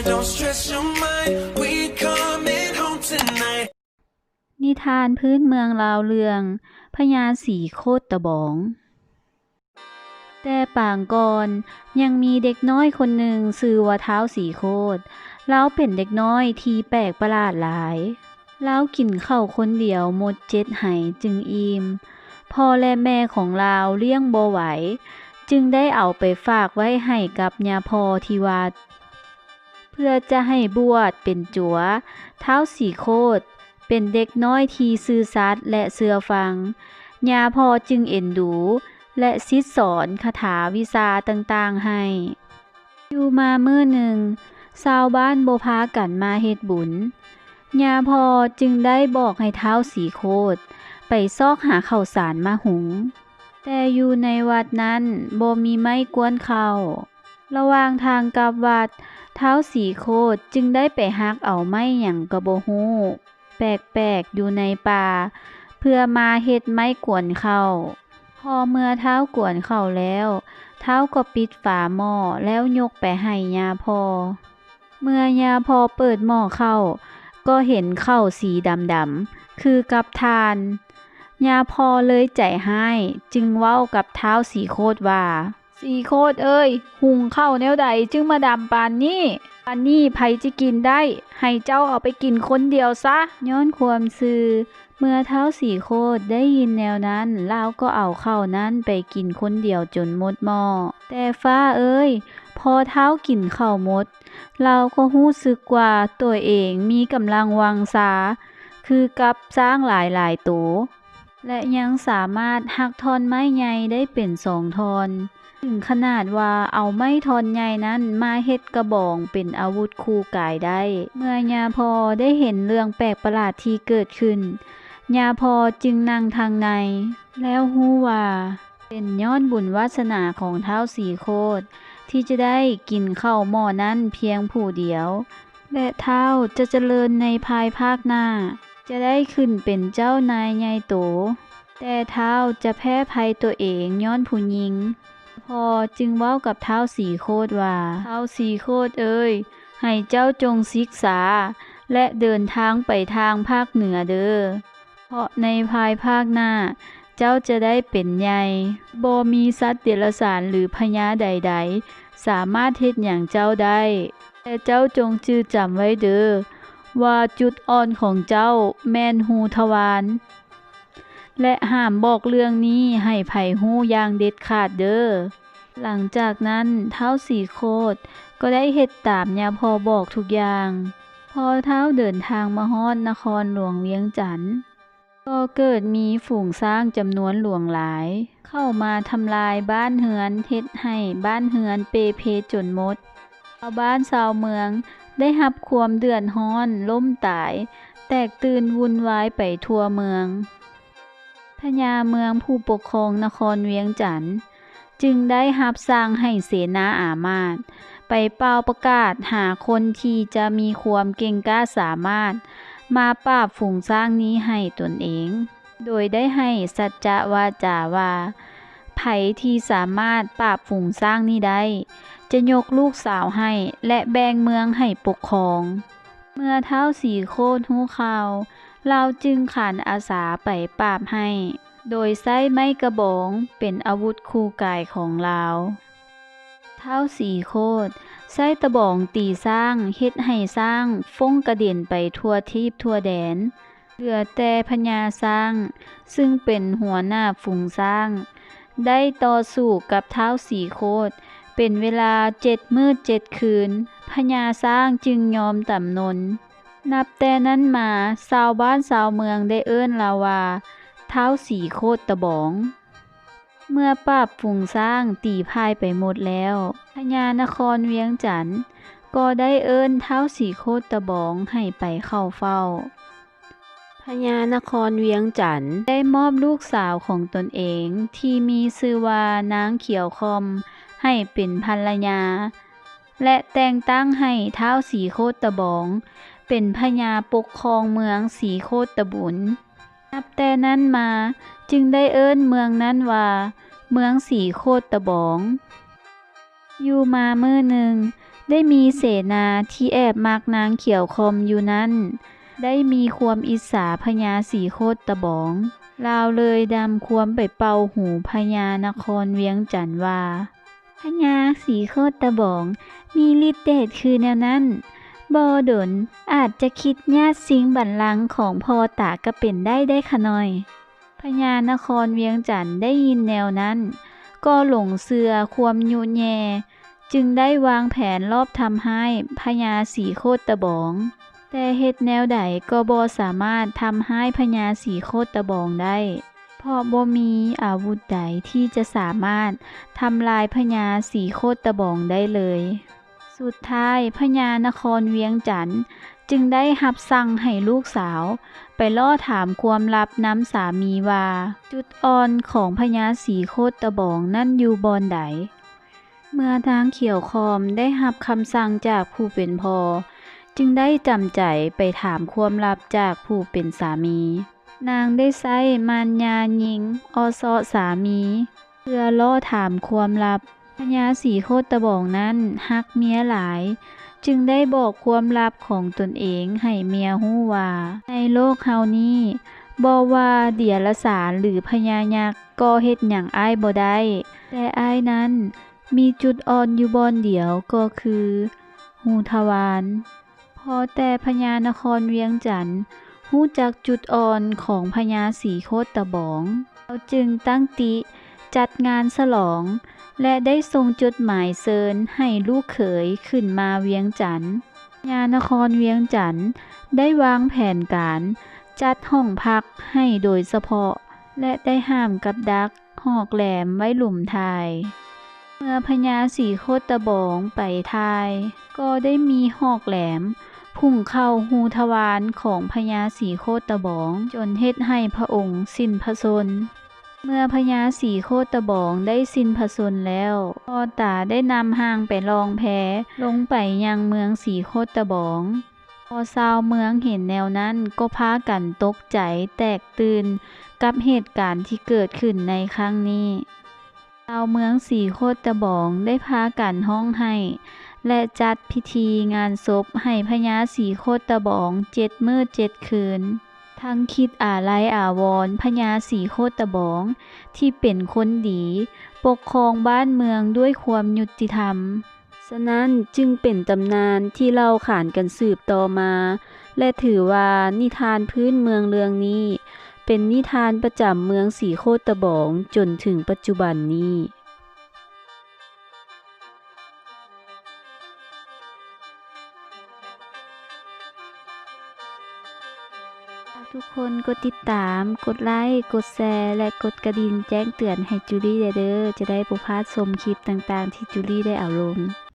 don't stress your mind, we coming home tonight นิทานพื้นเมืองลาวเรื่องพญาสีโคตรตะบองแต่ปางก่อนยังมีเด็กน้อยคนหนึ่งชื่อว่าท้าวสีโคตรเลาเป็นเด็กน้อยที่แปลกประหลาดหลายเลากินข้าวคนเดียวหมด7 ไหจึงอิ่มพ่อและแม่ของลาวเลี้ยงบ่ไหวจึงได้เอาไปฝากไว้ให้กับย่าพ่อที่วัดเพื่อจะให้บวชเป็นจั๋วท้าวสีโคตรเป็นเด็กน้อยที่ซื่อสัตย์และเชื่อฟังย่าพ่อจึงเอ็นดูและซิดสอนคาถาวิชาต่างๆให้อยู่มามื้อหนึ่งชาวบ้านบ่พากันมาเฮ็ดบุญย่าพ่อจึงได้บอกให้ท้าวสีโคตรไปซอกหาข้าวสารมาหุงแต่อยู่ในวัดนั้นบ่มีไม้กวนข้าวระหว่างทางกลับวัดท้าวสีโคตรจึงได้ไปหักเอาไม้หยังก็บ่ฮู้แปลกๆอยู่ในป่าเพื่อมาเฮ็ดไม้กวนข้าวพอเมื่อเท้ากวนข้าวแล้วเท้าก็ปิดฝาหม้อแล้วยกไปให้ย่าพ่อเมื่อย่าพ่อเปิดหม้อข้าวก็เห็นข้าวสีดำๆคือกับทานย่าพ่อเลยใจให้จึงเว้ากับท้าวสีโคตรว่าสีโคตรเอ้ยหุงข้าวแนวใดจึงมาดำปานนี้ไผจะกินได้ให้เจ้าเอาไปกินคนเดียวซะย้อนความซื่อเมื่อท้าวสีโคตรได้ยินแนวนั้นลาวก็เอาข้าวนั้นไปกินคนเดียวจนหมดหม้อแต่ฟ้าเอ้ยพอท้าวกินข้าวหมดเราก็รู้สึกว่าตัวเองมีกำลังวังชาคือกับสร้างหลายๆตัวและยังสามารถหักท่อนไม้ใหญ่ได้เป็น2 ท่อนถึงขนาดว่าเอาไม้ท่อนใหญ่นั้นมาเฮ็ดกระบองเป็นอาวุธคู่กายได้เมื่อย่าพ่อได้เห็นเรื่องแปลกประหลาดที่เกิดขึ้นย่าพ่อจึงนั่งทางในแล้วฮู้ว่าเป็นย้อนบุญวาสนาของท้าวสีโคตรที่จะได้กินข้าวหม้อนั้นเพียงผู้เดียวและท้าวจะเจริญในภายภาคหน้าจะได้ขึ้นเป็นเจ้านายใหญ่โตแต่ท้าวจะแพ้ภัยตัวเองย้อนผู้หญิงพอจึงเว้ากับท้าวสีโคตรว่าท้าวสีโคตรเอ้ยให้เจ้าจงศึกษาและเดินทางไปทางภาคเหนือเด้อเพราะในภายภาคหน้าเจ้าจะได้เป็นใหญ่บ่มีสัตว์เดรัจฉานหรือพญาใดๆสามารถเฮ็ดหยังเจ้าได้แต่เจ้าจงจื้อจำไว้เด้อว่าจุดอ่อนของเจ้าแม่นหูทวารและห้ามบอกเรื่องนี้ให้ไผฮู้อย่างเด็ดขาดเด้อหลังจากนั้นท้าวสีโคตรก็ได้เฮ็ดตามย่าพ่อบอกทุกอย่างพอท้าวเดินทางมาฮอดนครหลวงเวียงจันทน์ก็เกิดมีฝูงช้างจำนวนหลวงหลายเข้ามาทำลายบ้านเรือนเฮ็ดให้บ้านเรือนเปเพจนหมดชาวบ้านชาวเมืองได้รับความเดือดร้อนล้มตายแตกตื่นวุ่นวายไปทั่วเมืองพญาเมืองผู้ปกครองนครเวียงจันทน์จึงได้รับสั่งให้เสนาอามาตย์ไปเป่าประกาศหาคนที่จะมีความเก่งกล้าสามารถมาปราบฝูงช้างนี้ให้ตนเองโดยได้ให้สัจจะวาจาว่าไผที่สามารถปราบฝูงช้างนี้ได้จะยกลูกสาวให้และแบ่งเมืองให้ปกครองเมื่อท้าวสีโคตรรู้ข่าวเราจึงขานอาสาไปปราบให้โดยใช้ไม้กระบองเป็นอาวุธคู่กายของเราท้าวสีโคตรใช้ตะบองตีช้างเฮ็ดให้ช้างฟ้งกระเด็นไปทั่วทิพย์ทั่วแดนเหลือแต่พญาช้างซึ่งเป็นหัวหน้าฝูงช้างได้ต่อสู้กับท้าวสีโคตรเป็นเวลา7 มื้อ 7 คืนพญาช้างจึงยอมตำนนนับแต่นั้นมาชาวบ้านชาวเมืองได้เอิ้นลาว่าท้าวสีโคตรตะบองเมื่อปราบฝูงช้างตีพ่ายไปหมดแล้วพญานครเวียงจันทน์ก็ได้เอิ้นท้าวสีโคตรตะบองให้ไปเข้าเฝ้าพญานครเวียงจันทน์ได้มอบลูกสาวของตนเองที่มีชื่อว่านางเขียวคอมให้เป็นภรรยาและแต่งตั้งให้ท้าวสีโคตรตะบองเป็นพญาปกครองเมืองสีโคตรบุญนับแต่นั้นมาจึงได้เอิ้นเมืองนั้นว่าเมืองสีโคตรบองอยู่มามื้อหนึ่ง ได้มีเสนาที่แอบมักนางเขียวคอมอยู่นั้น ได้มีความอิจฉาพญาสีโคตตะบองลาวเลยดำความไปเป่าหูพญานครเวียงจันทน์ว่าพญาสีโคตตะบองมีฤทธิ์เดชคือแนวนั้นบ่ดนอาจจะคิดญาติสิงบัลลังก์ของพ่อตาก็เป็นได้ขะน้อยพญานครเวียงจันทน์ได้ยินแนวนั้นก็หลงเชื่อความยุแยจึงได้วางแผนลอบทำให้พญาสีโคตตะบองแต่เฮ็ดแนวใดก็บ่สามารถทำให้พญาสีโคตะบองได้เพราะบ่มีอาวุธใดที่จะสามารถทำลายพญาสีโคตะบองได้เลยสุดท้ายพญานครเวียงจันทน์จึงได้รับสั่งให้ลูกสาวไปล่อถามความลับน้ำสามีว่าจุดอ่อนของพญาสีโคตะบองนั่นอยู่บอนใดเมื่อนางเขียวคอมได้รับคำสั่งจากผู้เป็นพ่อจึงได้จำใจไปถามความลับจากผู้เป็นสามี นางได้ใช้มารยาหญิงเซาะสามี เพื่อล่อถามความลับพญาสีโคตบองนั้นฮักเมียหลาย จึงได้บอกความลับของตนเองให้เมียฮู้ว่า ในโลกเฮานี้บ่ว่าเดียรสารหรือพญายักษ์ก็เฮ็ดหยังอ้ายบ่ได้ แต่อ้ายนั้นมีจุดอ่อนอยู่บ่อนเดียวก็คือหูทวารพอแต่พญานครเวียงจันทน์รู้จักจุดอ่อนของพญาสีโคตบองเขาจึงตั้งติจัดงานฉลองและได้ส่งจดหมายเชิญให้ลูกเขยขึ้นมาเวียงจันทน์พญานครเวียงจันทน์ได้วางแผนการจัดห้องพักให้โดยเฉพาะและได้ห้ามกับดักหอกแหลมไว้หลุมทายเมื่อพญาสีโคตบองไปทายก็ได้มีหอกแหลมพุ่งเข้าหูทวารของพญาสีโคตบองจนเฮ็ดให้พระองค์สิ้นพระชนม์เมื่อพญาสีโคตบองได้สิ้นพระชนม์แล้วพ่อตาได้นำหางไปลองแพลงไปยังเมืองสีโคตบองพอชาวเมืองเห็นแนวนั้นก็พากันตกใจแตกตื่นกับเหตุการณ์ที่เกิดขึ้นในครั้งนี้ชาวเมืองสีโคตบองได้พากันร้องไห้และจัดพิธีงานศพให้พญาสีโคตบอง7 มื้อ 7 คืนทั้งคิดอาลัยอาวรณ์พญาสีโคตบองที่เป็นคนดีปกครองบ้านเมืองด้วยความยุติธรรมฉะนั้นจึงเป็นตำนานที่เล่าขานกันสืบต่อมาและถือว่านิทานพื้นเมืองเรื่องนี้เป็นนิทานประจำเมืองสีโคตบองจนถึงปัจจุบันนี้ทุกคนกดติดตามกดไลค์กดแชร์และกดกระดิ่งแจ้งเตือนให้จูลี่เด้อจะได้บ่พลาดชมคลิปต่างๆที่จูลี่ได้เอาลง